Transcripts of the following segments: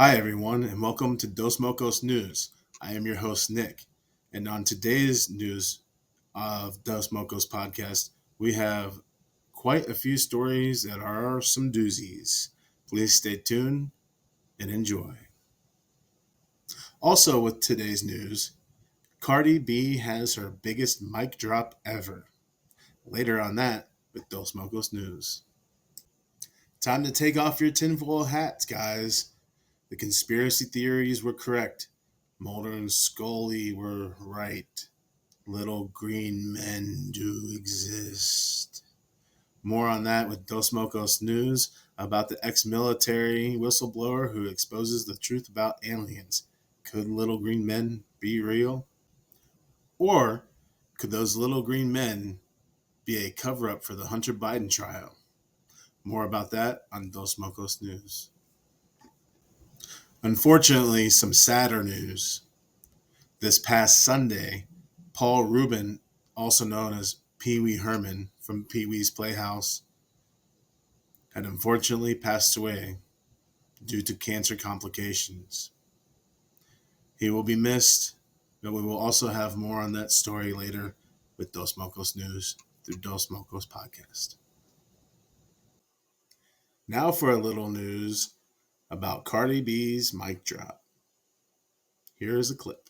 Hi, everyone, and welcome to Dos Mocos News. I am your host, Nick. And on today's news of Dos Mocos podcast, we have quite a few stories that are some doozies. Please stay tuned and enjoy. Also, with today's news, Cardi B has her biggest mic drop ever. Later on that, with Dos Mocos News. Time to take off your tinfoil hats, guys. The conspiracy theories were correct. Mulder and Scully were right. Little green men do exist. More on that with Dos Mocos News about the ex-military whistleblower who exposes the truth about aliens. Could little green men be real? Or could those little green men be a cover-up for the Hunter Biden trial? More about that on Dos Mocos News. Unfortunately, some sadder news. This past Sunday, Paul Ruben, also known as Pee Wee Herman from Pee Wee's Playhouse, had unfortunately passed away due to cancer complications. He will be missed, but we will also have more on that story later with Dos Mocos News through Dos Mocos Podcast. Now for a little news about Cardi B's mic drop. Here is a clip.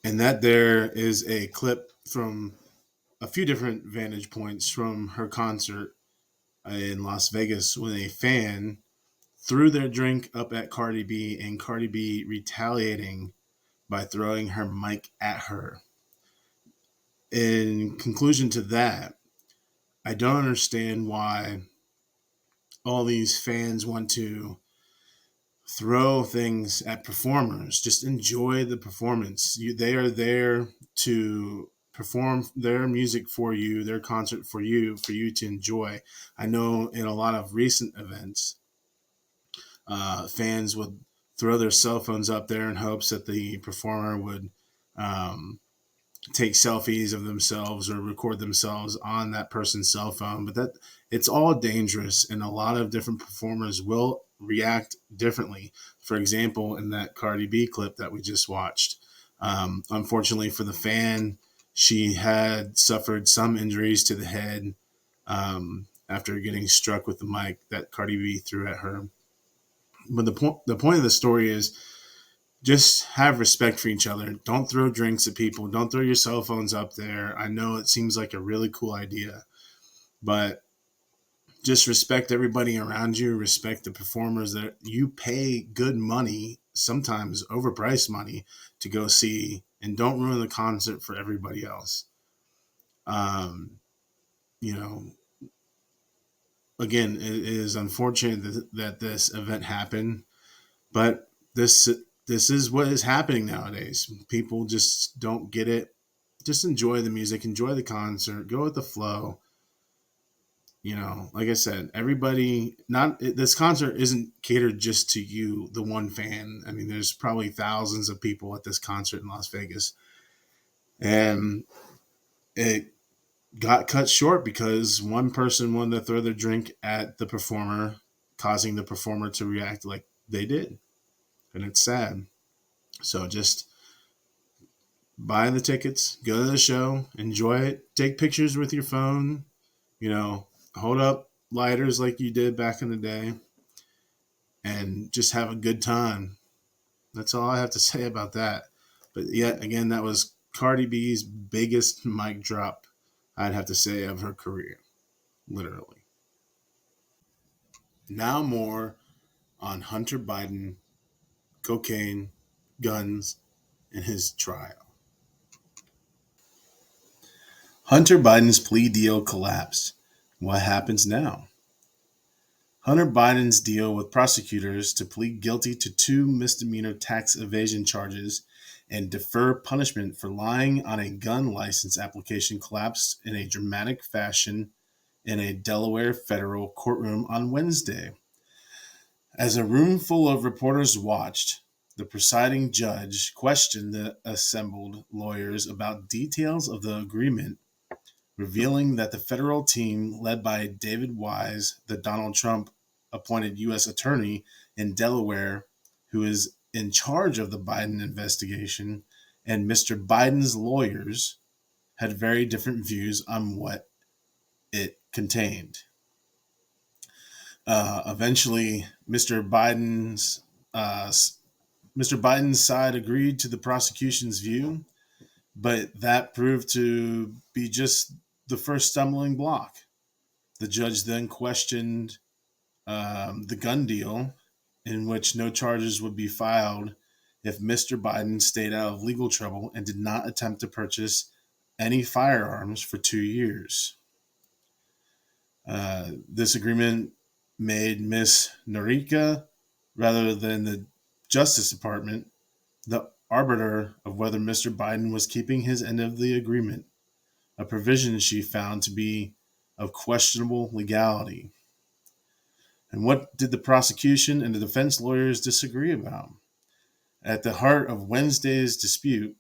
And that there is a clip from a few different vantage points from her concert in Las Vegas when a fan threw their drink up at Cardi B and Cardi B retaliating by throwing her mic at her. In conclusion to that, I don't understand why all these fans want to throw things at performers. Just enjoy the performance. They are there to perform their music for you, their concert for you to enjoy. I know in a lot of recent events, fans would throw their cell phones up there in hopes that the performer would take selfies of themselves or record themselves on that person's cell phone. But that it's all dangerous, and a lot of different performers will react differently. For example, in that Cardi B clip that we just watched, unfortunately for the fan, she had suffered some injuries to the head after getting struck with the mic that Cardi B threw at her. But the point of the story is just have respect for each other. Don't throw drinks at people. Don't throw your cell phones up there. I know it seems like a really cool idea, but just respect everybody around you. Respect the performers that you pay good money, sometimes overpriced money, to go see, and don't ruin the concert for everybody else. You know, again, it is unfortunate that this event happened, but this is what is happening nowadays. People just don't get it. Just enjoy the music, enjoy the concert, go with the flow. You know, like I said, everybody, not this concert isn't catered just to you, the one fan. I mean, there's probably thousands of people at this concert in Las Vegas. And it got cut short because one person wanted to throw their drink at the performer, causing the performer to react like they did. And it's sad. So just buy the tickets, go to the show, enjoy it, take pictures with your phone, you know, hold up lighters like you did back in the day, and just have a good time. That's all I have to say about that. But yet again, that was Cardi B's biggest mic drop, I'd have to say, of her career, literally. Now more on Hunter Biden, cocaine, guns, and his trial. Hunter Biden's plea deal collapsed. What happens now? Hunter Biden's deal with prosecutors to plead guilty to 2 misdemeanor tax evasion charges and defer punishment for lying on a gun license application collapsed in a dramatic fashion in a Delaware federal courtroom on Wednesday. As a room full of reporters watched, the presiding judge questioned the assembled lawyers about details of the agreement, revealing that the federal team, led by David Wise, the Donald Trump appointed U.S. attorney in Delaware, who is in charge of the Biden investigation, and Mr. Biden's lawyers had very different views on what it contained. Eventually, uh, Mr. Biden's side agreed to the prosecution's view, but that proved to be just the first stumbling block. The judge then questioned the gun deal, in which no charges would be filed if Mr. Biden stayed out of legal trouble and did not attempt to purchase any firearms for 2 years. This agreement made Miss Norika, rather than the Justice Department, the arbiter of whether Mr. Biden was keeping his end of the agreement, a provision she found to be of questionable legality. And what did the prosecution and the defense lawyers disagree about? At the heart of Wednesday's dispute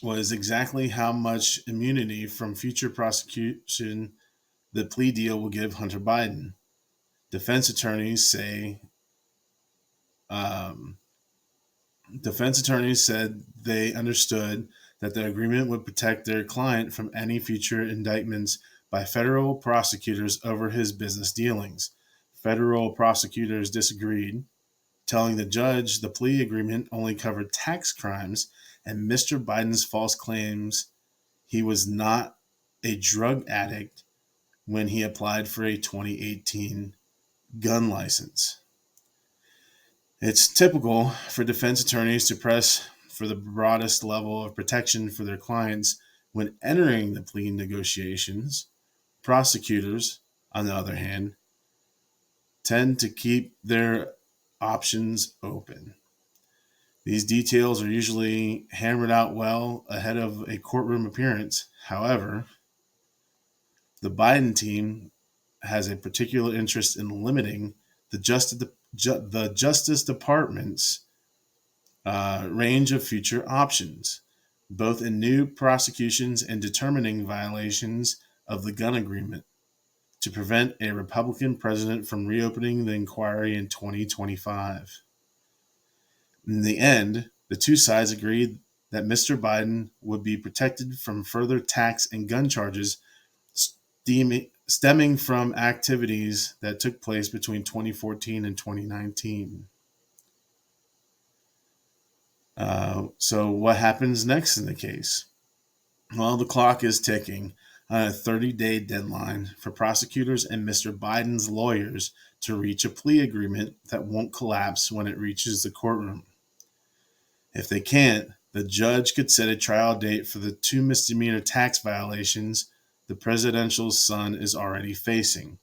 was exactly how much immunity from future prosecution the plea deal will give Hunter Biden. Defense attorneys say um, Defense attorneys said they understood that the agreement would protect their client from any future indictments by federal prosecutors over his business dealings. Federal prosecutors disagreed, telling the judge the plea agreement only covered tax crimes and Mr. Biden's false claims he was not a drug addict when he applied for a 2018 gun license. It's typical for defense attorneys to press for the broadest level of protection for their clients when entering the plea negotiations. Prosecutors, on the other hand, tend to keep their options open. These details are usually hammered out well ahead of a courtroom appearance. However, the Biden team has a particular interest in limiting the Justice Department's range of future options, both in new prosecutions and determining violations of the gun agreement, to prevent a Republican president from reopening the inquiry in 2025. In the end, the two sides agreed that Mr. Biden would be protected from further tax and gun charges stemming from activities that took place between 2014 and 2019. So, what happens next in the case? Well, the clock is ticking on a 30-day deadline for prosecutors and Mr. Biden's lawyers to reach a plea agreement that won't collapse when it reaches the courtroom. If they can't, the judge could set a trial date for the two misdemeanor tax violations the presidential son is already facing,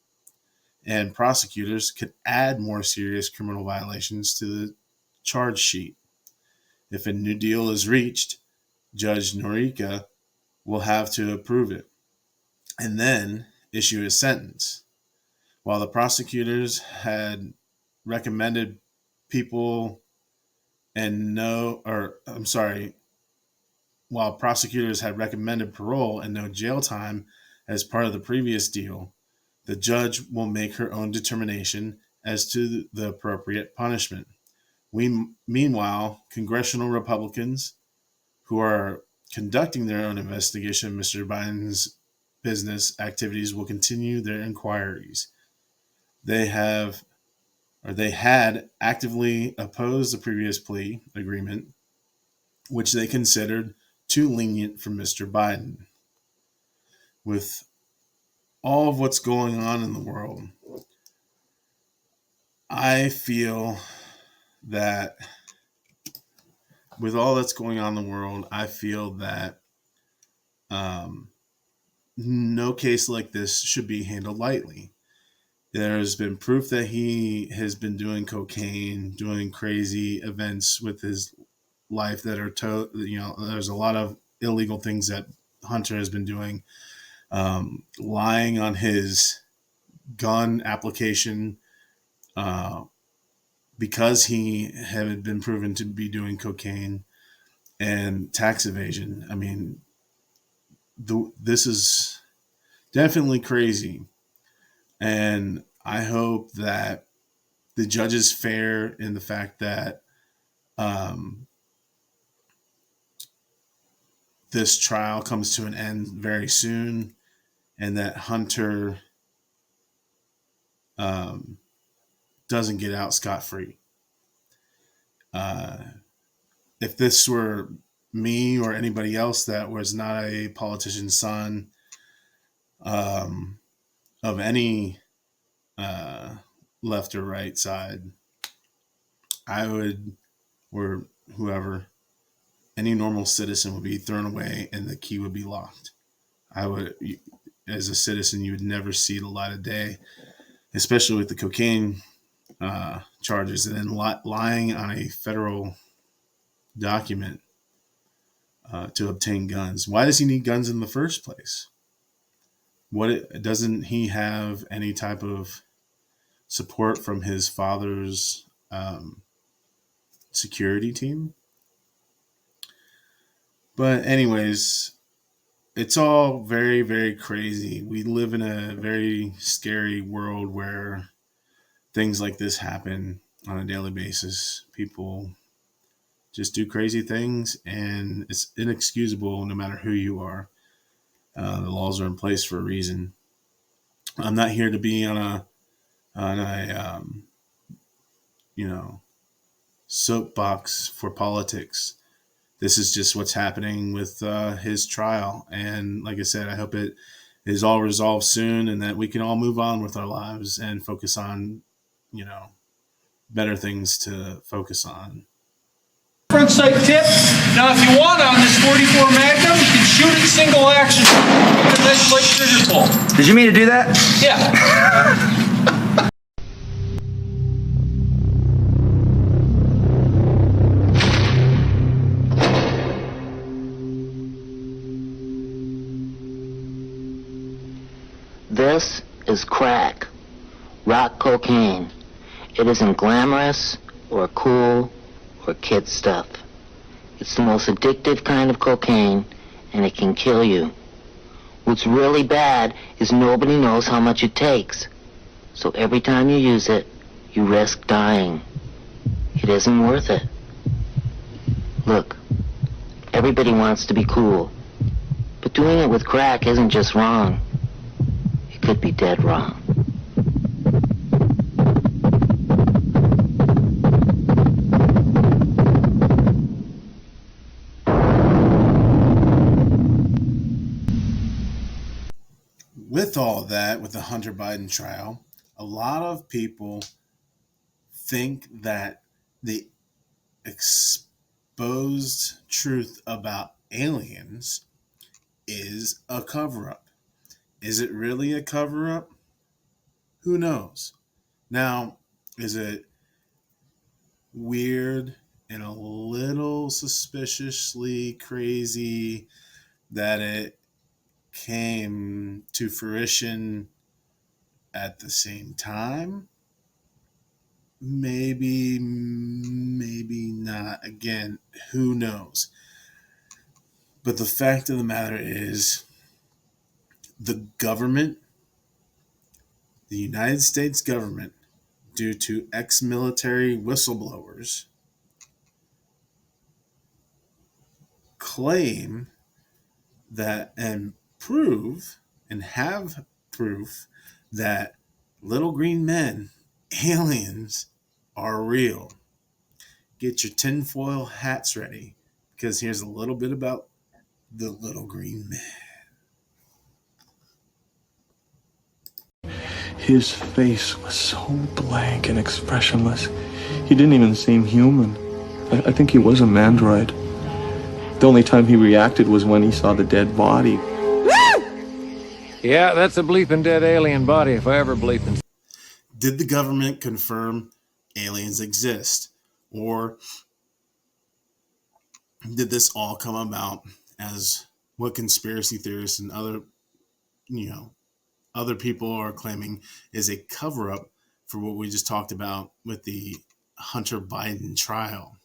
and prosecutors could add more serious criminal violations to the charge sheet. If a new deal is reached, Judge Norika will have to approve it and then issue a sentence. While the prosecutors had recommended people and no, or I'm sorry, while prosecutors had recommended parole and no jail time as part of the previous deal, the judge will make her own determination as to the appropriate punishment. Meanwhile, congressional Republicans who are conducting their own investigation of Mr. Biden's business activities will continue their inquiries. They have they had actively opposed the previous plea agreement, which they considered too lenient for Mr. Biden. With all of what's going on in the world, I feel that with all that's going on in the world, I feel that um, no case like this should be handled lightly. There's been proof that he has been doing cocaine, doing crazy events with his life that are, there's a lot of illegal things that Hunter has been doing. lying on his gun application because he had been proven to be doing cocaine and tax evasion. I mean, this is definitely crazy. And I hope that the judge is fair in the fact that um, this trial comes to an end very soon and that Hunter um, doesn't get out scot free. Uh, if this were me or anybody else that was not a politician's son um, of any uh, left or right side, I would, or whoever, any normal citizen would be thrown away and the key would be locked. I would, as a citizen, you would never see the light of day, especially with the cocaine charges and then lying on a federal document to obtain guns. Why does he need guns in the first place? Doesn't he have any type of support from his father's security team? But anyways, it's all very, very crazy. We live in a very scary world where things like this happen on a daily basis. People just do crazy things, and it's inexcusable no matter who you are. The laws are in place for a reason. I'm not here to be on a you know soapbox for politics. This is just what's happening with his trial, and like I said, I hope it is all resolved soon, and that we can all move on with our lives and focus on you know better things to focus on. Front sight tip. Now, if you want on this 44 Magnum, you can shoot it single action. Get a nice light trigger pull. Did you mean to do that? Yeah. This is crack, rock cocaine. It isn't glamorous or cool or kid stuff. It's the most addictive kind of cocaine, and it can kill you. What's really bad is nobody knows how much it takes. So every time you use it, you risk dying. It isn't worth it. Look, everybody wants to be cool, but doing it with crack isn't just wrong. It could be dead wrong. With all that, with the Hunter Biden trial, a lot of people think that the exposed truth about aliens is a cover up. Is it really a cover up? Who knows? Now, is it weird and a little suspiciously crazy that it came to fruition at the same time? Maybe, maybe not. Again, who knows? But the fact of the matter is, the government, the United States government, due to ex-military whistleblowers, claim that and prove and have proof that little green men, aliens, are real. Get your tinfoil hats ready, because here's a little bit about the little green man. His face was so blank and expressionless. He didn't even seem human. I think he was a mandroid. The only time he reacted was when he saw the dead body. Yeah, that's a bleeping dead alien body if I ever bleeping. Did the government confirm aliens exist? Or did this all come about as what conspiracy theorists and other you know, other people are claiming is a cover up for what we just talked about with the Hunter Biden trial.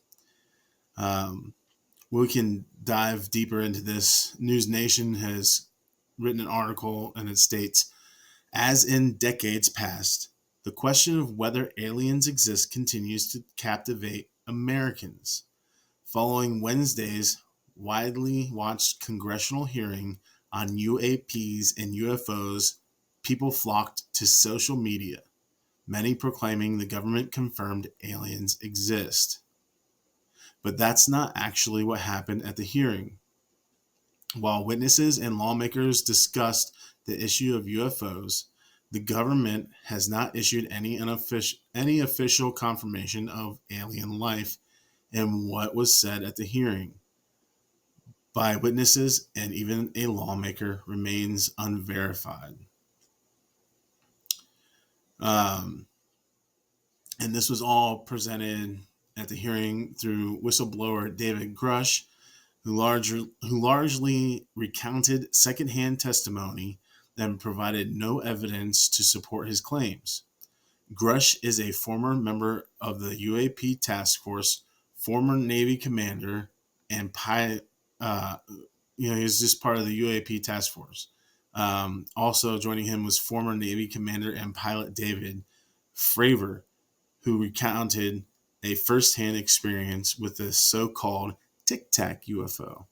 Um, we can dive deeper into this. News Nation has written an article and it states, as in decades past, the question of whether aliens exist continues to captivate Americans. Following Wednesday's widely watched congressional hearing on UAPs and UFOs, people flocked to social media, many proclaiming the government confirmed aliens exist. But that's not actually what happened at the hearing. While witnesses and lawmakers discussed the issue of UFOs, the government has not issued any official confirmation of alien life, and what was said at the hearing by witnesses and even a lawmaker remains unverified. Um, and this was all presented at the hearing through whistleblower David Grush, who largely recounted secondhand testimony and provided no evidence to support his claims. Grush is a former member of the UAP task force, former Navy commander, and pilot. He's just part of the UAP task force. Also joining him was former Navy commander and pilot David Fravor, who recounted a firsthand experience with the so-called Tic Tac UFO,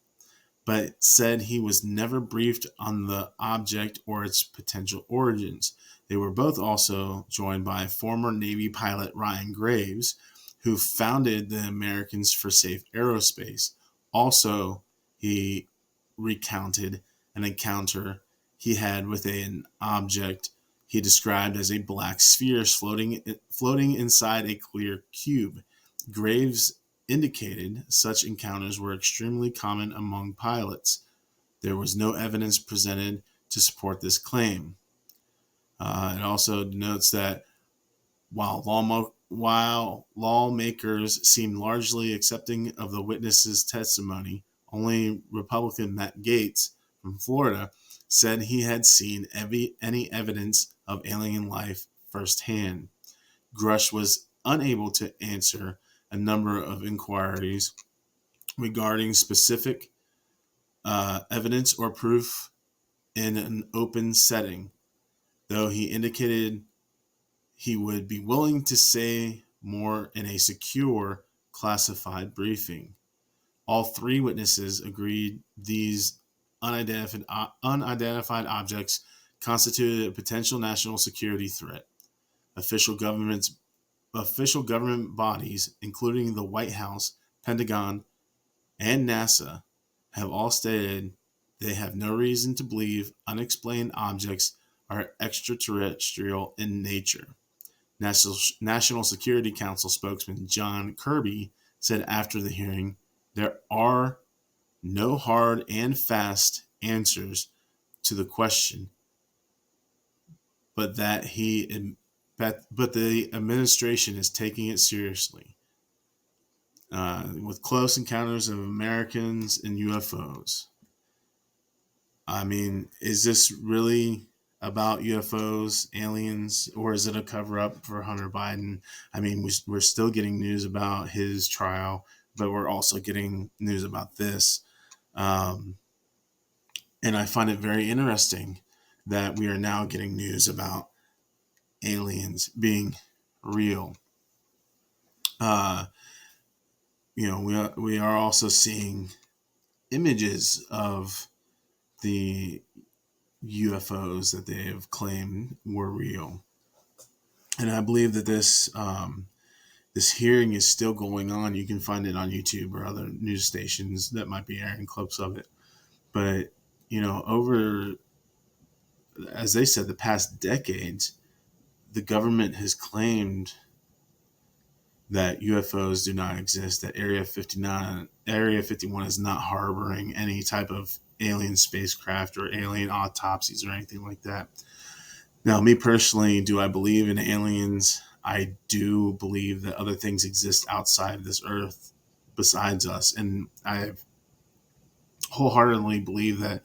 but said he was never briefed on the object or its potential origins. They were both also joined by former Navy pilot Ryan Graves, who founded the Americans for Safe Aerospace. Also, he recounted an encounter he had with an object he described as a black sphere floating inside a clear cube. Graves indicated such encounters were extremely common among pilots. There was no evidence presented to support this claim. It also notes that while lawmakers seemed largely accepting of the witnesses' testimony, only Republican Matt Gaetz from Florida said he had seen any evidence of alien life firsthand. Grush was unable to answer a number of inquiries regarding specific evidence or proof in an open setting, though he indicated he would be willing to say more in a secure, classified briefing. All three witnesses agreed these unidentified objects constituted a potential national security threat. Official government bodies, including the White House, Pentagon, and NASA, have all stated they have no reason to believe unexplained objects are extraterrestrial in nature. National Security Council spokesman John Kirby said after the hearing, there are no hard and fast answers to the question, but the administration is taking it seriously with close encounters of Americans and UFOs. I mean, is this really about UFOs, aliens, or is it a cover up for Hunter Biden? I mean, we're still getting news about his trial, but we're also getting news about this. And I find it very interesting that we are now getting news about aliens being real. We are also seeing images of the UFOs that they have claimed were real, and I believe that this hearing is still going on. You can find it on YouTube or other news stations that might be airing clips of it. But over, as they said, the past decades, the government has claimed that UFOs do not exist, that Area 51 is not harboring any type of alien spacecraft or alien autopsies or anything like that. Now, me personally, do I believe in aliens? I do believe that other things exist outside of this earth besides us. And I wholeheartedly believe that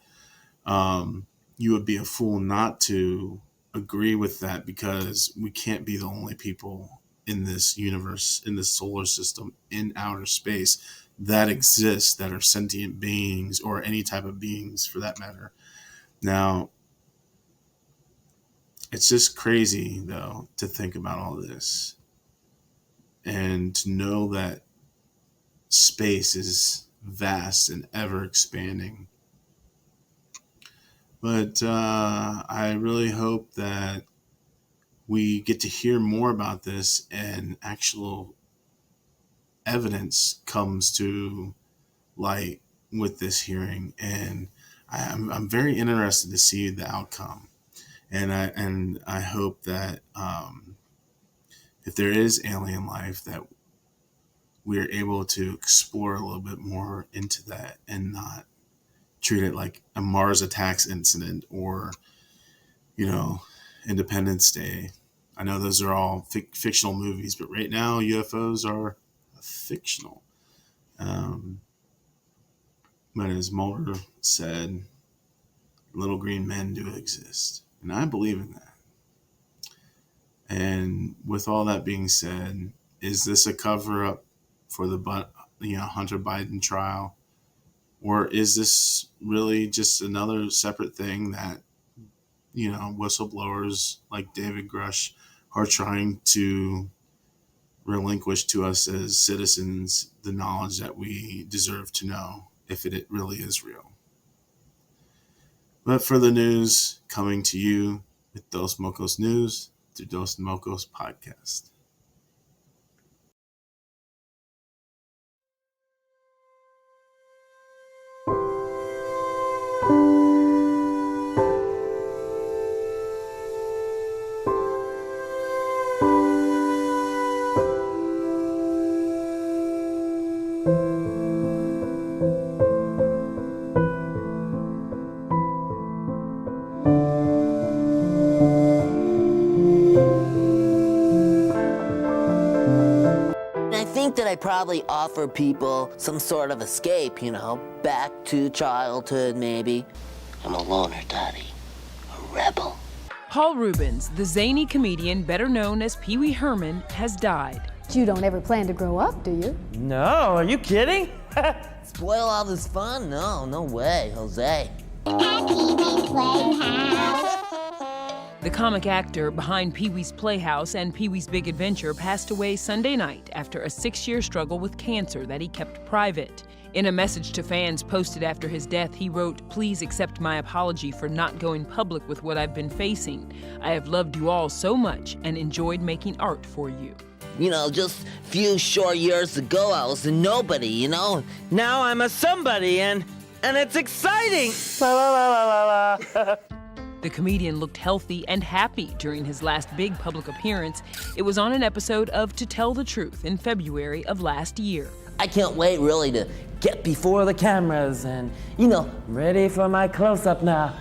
you would be a fool not to agree with that, because we can't be the only people in this universe, in this solar system, in outer space that exist, that are sentient beings, or any type of beings for that matter. Now, it's just crazy, though, to think about all this and to know that space is vast and ever expanding. But I really hope that we get to hear more about this and actual evidence comes to light with this hearing. And I'm very interested to see the outcome. And I hope that if there is alien life, that we're able to explore a little bit more into that and not treat it like a Mars attacks incident or, Independence Day. I know those are all fictional movies, but right now UFOs are fictional. But as Mulder said, little green men do exist. And I believe in that. And with all that being said, is this a cover up for the Hunter Biden trial? Or is this really just another separate thing that, whistleblowers like David Grush are trying to relinquish to us as citizens the knowledge that we deserve to know if it really is real? But for the news, coming to you with Dos Mocos News through Dos Mocos Podcast. That I probably offer people some sort of escape, back to childhood, maybe. I'm a loner, Daddy. A rebel. Paul Ruebens, the zany comedian better known as Pee Wee Herman, has died. You don't ever plan to grow up, do you? No, are you kidding? Spoil all this fun? No way, Jose. The comic actor behind Pee Wee's Playhouse and Pee Wee's Big Adventure passed away Sunday night after a 6-year struggle with cancer that he kept private. In a message to fans posted after his death, he wrote, "Please accept my apology for not going public with what I've been facing. I have loved you all so much and enjoyed making art for you." Just a few short years ago, I was a nobody, Now I'm a somebody, and it's exciting. La la la la la la. The comedian looked healthy and happy during his last big public appearance. It was on an episode of To Tell the Truth in February of last year. I can't wait, really, to get Before the cameras and, ready for my close-up now.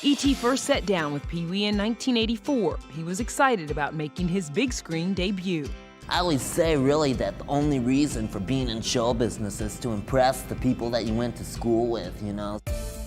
E.T. first sat down with Pee Wee in 1984. He was excited about making his big screen debut. I always say, really, that the only reason for being in show business is to impress the people that you went to school with,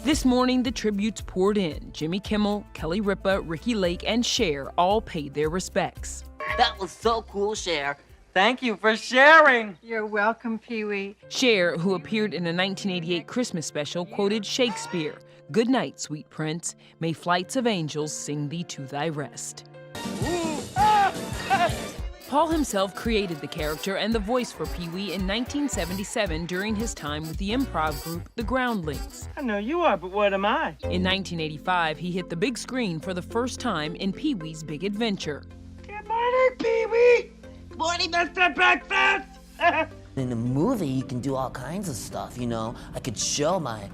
This morning, the tributes poured in. Jimmy Kimmel, Kelly Ripa, Ricky Lake, and Cher all paid their respects. That was so cool, Cher. Thank you for sharing. You're welcome, Pee Wee. Cher, who appeared in a 1988 Christmas special, quoted Shakespeare, "Good night, sweet prince. May flights of angels sing thee to thy rest." Paul himself created the character and the voice for Pee Wee in 1977 during his time with the improv group The Groundlings. I know you are, but what am I? In 1985, he hit the big screen for the first time in Pee Wee's Big Adventure. Good morning, Pee Wee. Good morning, Mr. Breakfast. In a movie, you can do all kinds of stuff, I could show my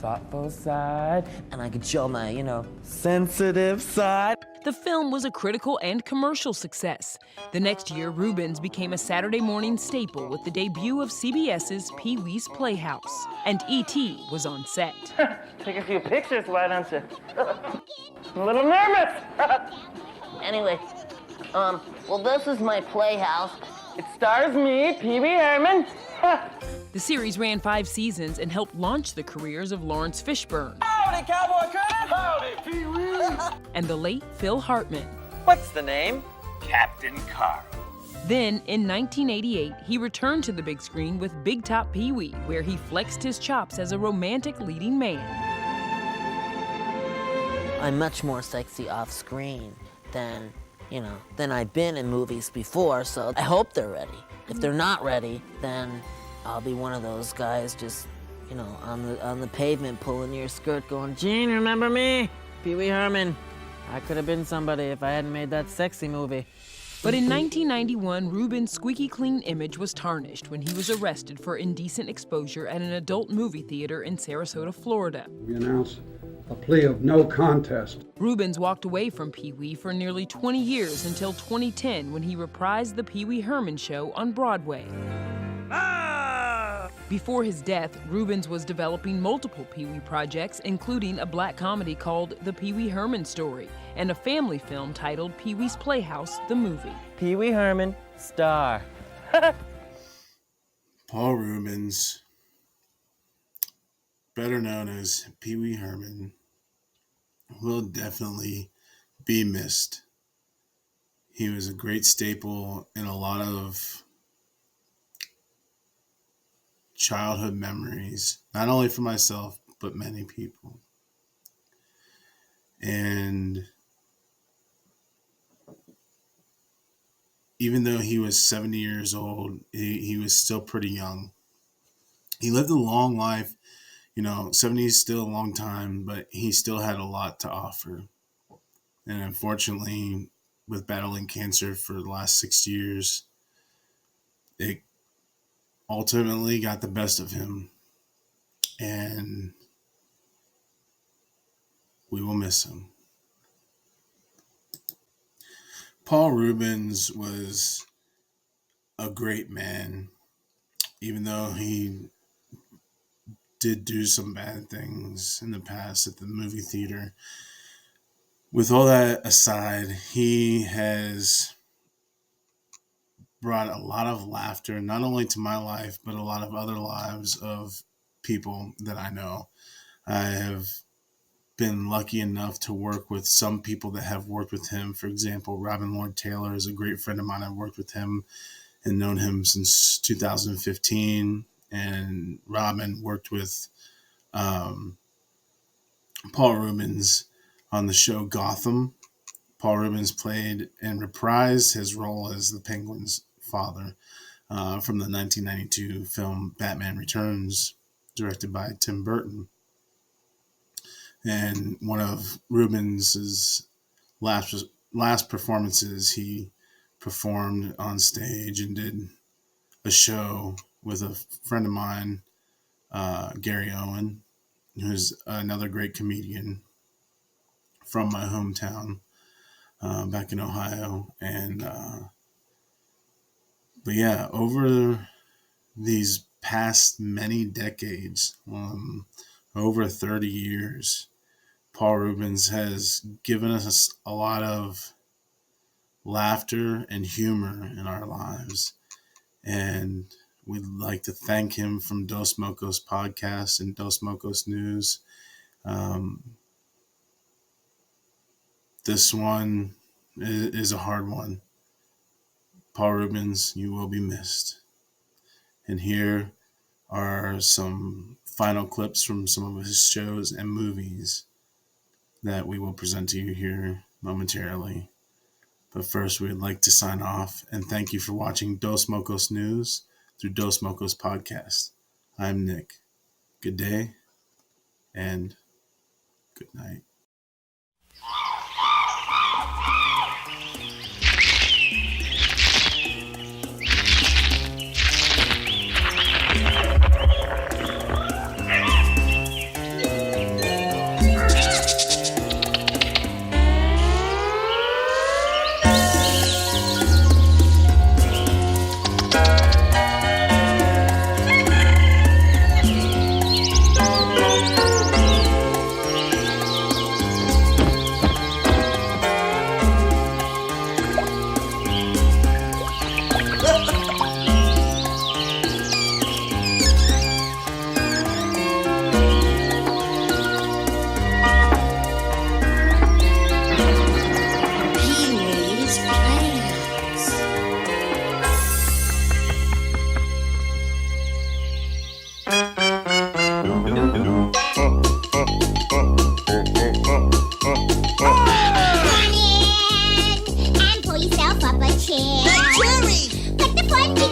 Thoughtful side, and I could show my, sensitive side. The film was a critical and commercial success. The next year, Ruebens became a Saturday morning staple with the debut of CBS's Pee Wee's Playhouse, and E.T. was on set. Take a few pictures, why don't you? I'm a little nervous. Anyway, this is my playhouse. It stars me, Pee Wee Herman. The series ran 5 seasons and helped launch the careers of Lawrence Fishburne. Hey! Howdy, Cowboy Curtis! Howdy, Pee-wee! And the late Phil Hartman. What's the name? Captain Carl. Then, in 1988, he returned to the big screen with Big Top Pee-wee, where he flexed his chops as a romantic leading man. I'm much more sexy off screen than I've been in movies before, so I hope they're ready. If they're not ready, then I'll be one of those guys just, on the pavement pulling your skirt going, Gene, remember me? Pee-wee Herman. I could have been somebody if I hadn't made that sexy movie. But in 1991, Ruebens' squeaky clean image was tarnished when he was arrested for indecent exposure at an adult movie theater in Sarasota, Florida. We announced a plea of no contest. Ruebens walked away from Pee-wee for nearly 20 years until 2010 when he reprised the Pee-wee Herman show on Broadway. Before his death, Ruebens was developing multiple Pee-wee projects, including a black comedy called The Pee-wee Herman Story and a family film titled Pee-wee's Playhouse, the movie. Pee-wee Herman, star. Paul Ruebens, better known as Pee-wee Herman, will definitely be missed. He was a great staple in a lot of childhood memories, not only for myself, but many people. And even though he was 70 years old, he was still pretty young. He lived a long life. 70 is still a long time, but he still had a lot to offer. And unfortunately, with battling cancer for the last 6 years, it ultimately got the best of him. And we will miss him. Paul Ruebens was a great man, even though he did do some bad things in the past at the movie theater. With all that aside, he has brought a lot of laughter, not only to my life, but a lot of other lives of people that I know. I have been lucky enough to work with some people that have worked with him. For example, Robin Lord Taylor is a great friend of mine. I've worked with him and known him since 2015. And Robin worked with Paul Ruebens on the show Gotham. Paul Ruebens played and reprised his role as the Penguin's father from the 1992 film Batman Returns, directed by Tim Burton. And one of Ruebens' last performances, he performed on stage and did a show with a friend of mine, Gary Owen, who's another great comedian from my hometown back in Ohio. And but yeah, over these past many decades, over 30 years, Paul Ruebens has given us a lot of laughter and humor in our lives. And we'd like to thank him from Dos Mocos podcast and Dos Mocos News. This one is a hard one. Paul Ruebens, you will be missed. And here are some final clips from some of his shows and movies that we will present to you here momentarily. But first, we'd like to sign off and thank you for watching Dos Mocos News through Dos Mocos Podcast. I'm Nick. Good day and good night.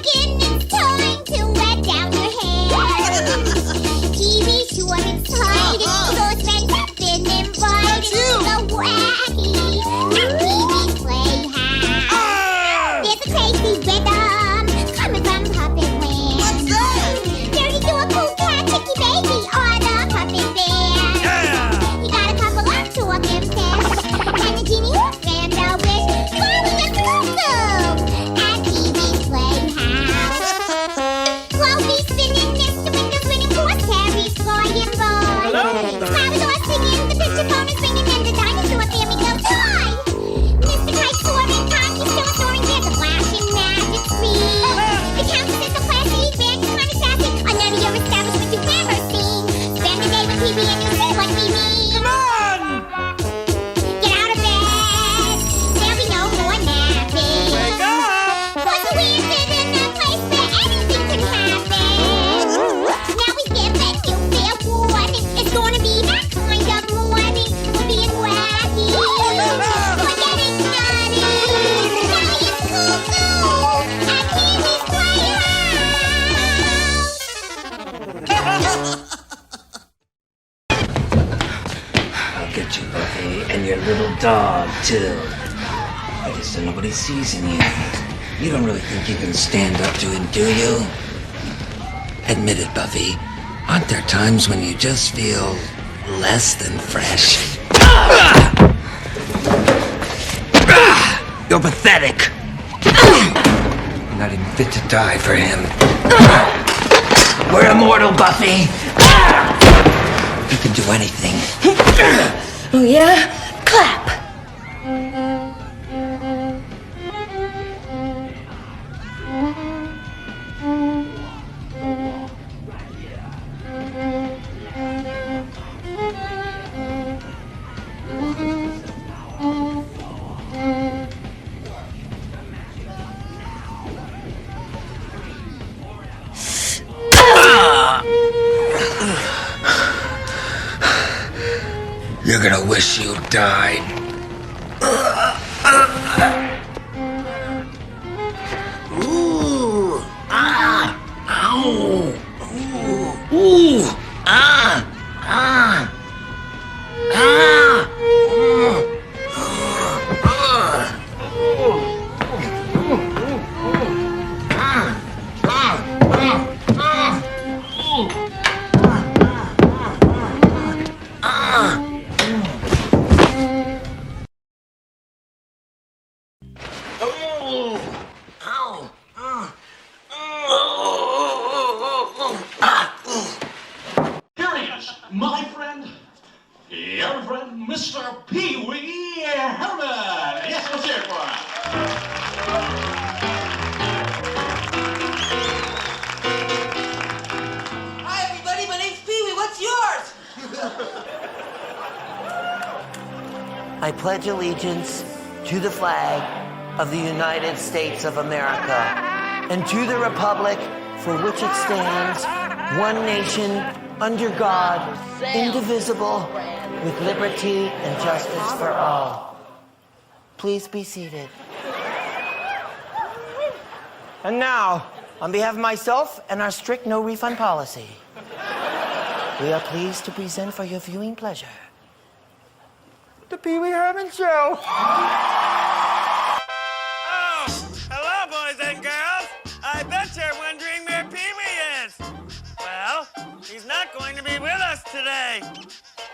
again, it's time to let down your hair. TV sure excited, so it's been been invited to the wacky TV Playhouse. There's a crazy rhythm coming from Puppet Land. What's that? Dirty do a cool cat, Chicky Baby, or the Puppet Bear. Yeah! You got a couple of talking fish, and the genie who ran the wish. Chloe exclusive at TV Playhouse. Chloe's spinning, Mr. Windows winning, Horse Harry's flying by. Flowers are singing, the picture phone is ringing, and the dinosaur family goes hi. Mr. Kite soaring, Conky's still soaring, there's a flashing magic screen. The countess is so classy, Van's kind of sassy, a none of your establishment you've never seen. Spend the day with TV and you'll see what we mean. Come on! Get out of bed, there'll be no more napping. Wake up! Plus we live in a place where anything can happen. Now we give it you fair warning, it's gonna be that kind of morning. We're being wacky, we're getting nutty. Now it's cuckoo at TV's Playhouse. I'll get you, Buffy, and your little dog, too. I guess nobody sees in you. You don't really think you can stand up to him, do you? Admit it, Buffy. Aren't there times when you just feel less than fresh? You're pathetic. You're not even fit to die for him. We're immortal, Buffy. You can do anything. Oh yeah? Clap. You're gonna wish you died. Ooh, ah, ow, ooh, ah, ah, ah, Here he is, my friend, your friend, Mr. Pee Wee Herman. Yes, let's hear it for him. Hi, everybody. My name's Pee Wee. What's yours? I pledge allegiance to the flag of the United States of America and to the republic for which it stands, one nation, under God, indivisible, with liberty and justice for all. Please be seated. And now, on behalf of myself and our strict no refund policy, we are pleased to present for your viewing pleasure the Pee Wee Herman Show. Oh, hello, boys and girls. I bet you're wondering where Pee Wee is. Well, he's not going to be with us today.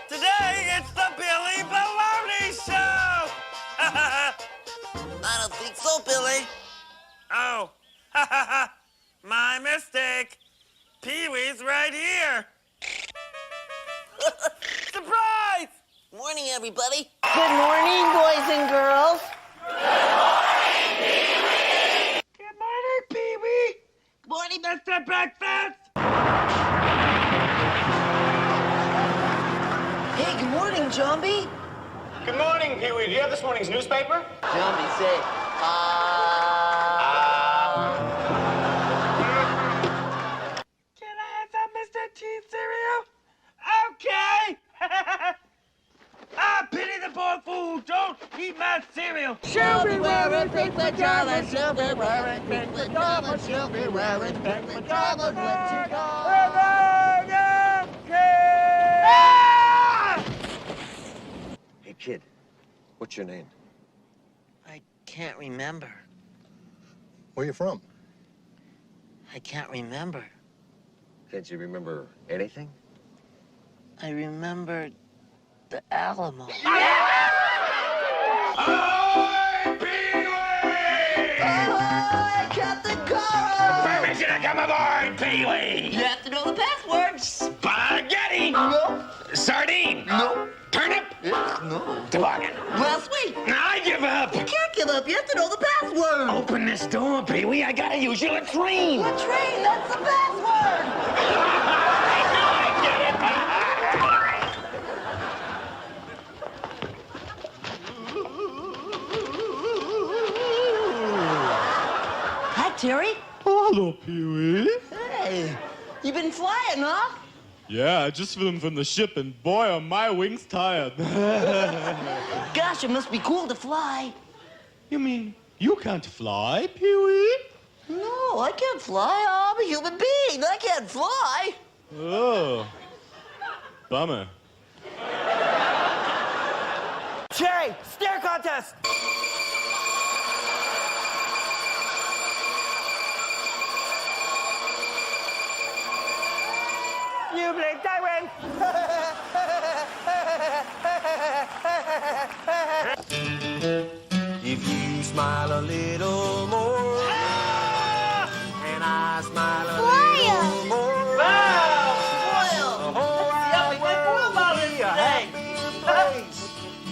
Today, it's the Billy Baloney Show. I don't think so, Billy. Oh, my mistake. Pee Wee's right here. Surprise! Morning, everybody. Good morning, boys and girls. Good morning, Pee Wee. Good morning, Mr. Breakfast. Hey, good morning, Zombie. Good morning, Pee Wee. Do you have this morning's newspaper? Zombie, say, Can I have some Mr. Cheese cereal? Okay. Ah, pity the poor fool. Don't eat my cereal. Show me where it's Pink pajamas she'll be wearing. Pink pajamas she'll be wearing. Pink pajamas when she goes. Hey, kid, what's your name? I can't remember. Where you from? I can't remember. Can't you remember anything? I remember the Alamo. Captain Coral! Permission to come aboard, Pee-wee! You have to know the password. Spaghetti! No. Sardine! No. Turnip! No. Toboggan! Last week. I give up! You can't give up. You have to know the password. Open this door, Pee-wee. I gotta use your latrine! Latrine, that's the password. I know I get it! Hi, Terry. Hello, Pee-wee. Hey, you been flying, huh? Yeah, I just flew from the ship, and boy, are my wings tired. Gosh, it must be cool to fly. You mean you can't fly, Pee-wee? No, I can't fly. I'm a human being. I can't fly. Oh, bummer. Cherry, stare contest. You blink, I win. If you smile a little more, and I smile a little more, the whole wide world will be a happier place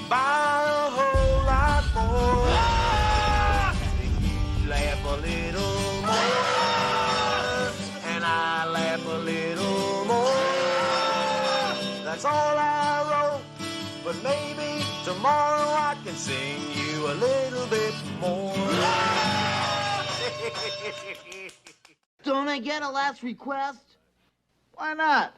by a whole lot more. If you laugh a little more, and I laugh a little more, that's all I wrote. But maybe tomorrow I can sing you a little bit more. Don't I get a last request? Why not?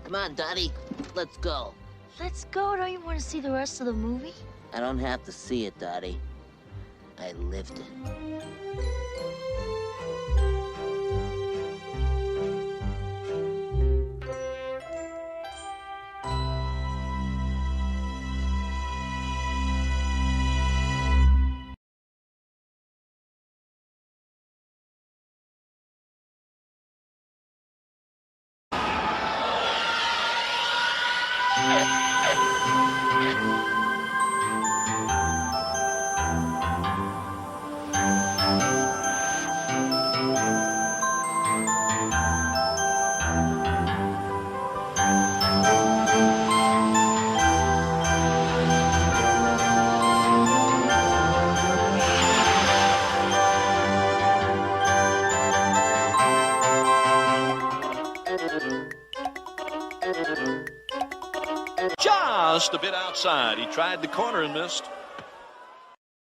Come on, Dottie. Let's go. Let's go. Don't you want to see the rest of the movie? I don't have to see it, Dottie. I lived it. Just a bit outside. He tried the corner and missed.